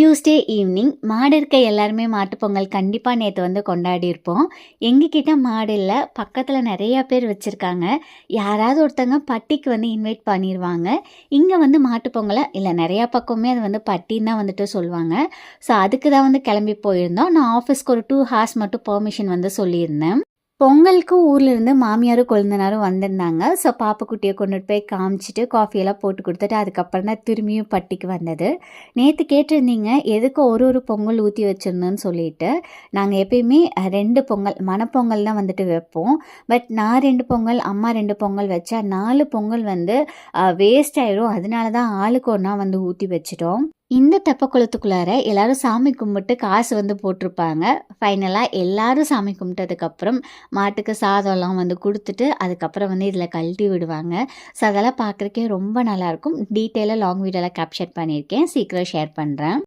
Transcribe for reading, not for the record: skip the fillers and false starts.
Tuesday evening மாடு இருக்க எல்லாருமே மாட்டுப்பொங்கல் கண்டிப்பாக நேற்று வந்து கொண்டாடியிருப்போம். எங்ககிட்ட மாடு இல்லை, பக்கத்தில் நிறையா பேர் வச்சுருக்காங்க. யாராவது ஒருத்தங்க பட்டிக்கு வந்து இன்வைட் பண்ணிடுவாங்க. இங்கே வந்து மாட்டுப்பொங்கலை இல்லை, நிறையா பக்கமே அது வந்து பட்டின்னு தான் வந்துட்டு சொல்லுவாங்க. ஸோ அதுக்கு தான் வந்து கிளம்பி போயிருந்தோம். நான் ஆஃபீஸ்க்கு ஒரு 2 ஹார்ஸ் மட்டும் பெர்மிஷன் வந்து சொல்லியிருந்தேன். பொங்கலுக்கு ஊர்லேருந்து மாமியாரும் கொழுந்தனாரும் வந்திருந்தாங்க. ஸோ பாப்புக்குட்டியை கொண்டுட்டு போய் காமிச்சிட்டு காஃபியெல்லாம் போட்டு கொடுத்துட்டு அதுக்கப்புறம் தான் திரும்பியும் பட்டிக்கு வந்தது. நேற்று கேட்டிருந்தீங்க எதுக்கு ஒரு பொங்கல் ஊற்றி வச்சுருந்தோன்னு சொல்லிட்டு. நாங்கள் எப்பயுமே 2 பொங்கல் மணப்பொங்கல் தான் வந்துட்டு வைப்போம். பட் நான் 2 பொங்கல், அம்மா 2 பொங்கல் வச்சா 4 பொங்கல் வந்து வேஸ்ட் ஆயிடும். அதனால தான் ஆளுக்கு ஒன்றா வந்து ஊற்றி வச்சிட்டோம். இந்த தெப்பக்குளத்துக்குள்ளார எல்லாரும் சாமி கும்பிட்டு காசு வந்து போட்டிருப்பாங்க. ஃபைனலாக எல்லாரும் சாமி கும்பிட்டதுக்கப்புறம் மாட்டுக்கு சாதம்லாம் வந்து கொடுத்துட்டு அதுக்கப்புறம் வந்து இதில் கழட்டி விடுவாங்க. ஸோ அதெல்லாம் பார்க்குறக்கே ரொம்ப நல்லாயிருக்கும். டீட்டெயிலாக லாங் வீடியோவில் கேப்சர் பண்ணியிருக்கேன், சீக்கிரம் ஷேர் பண்ணுறேன்.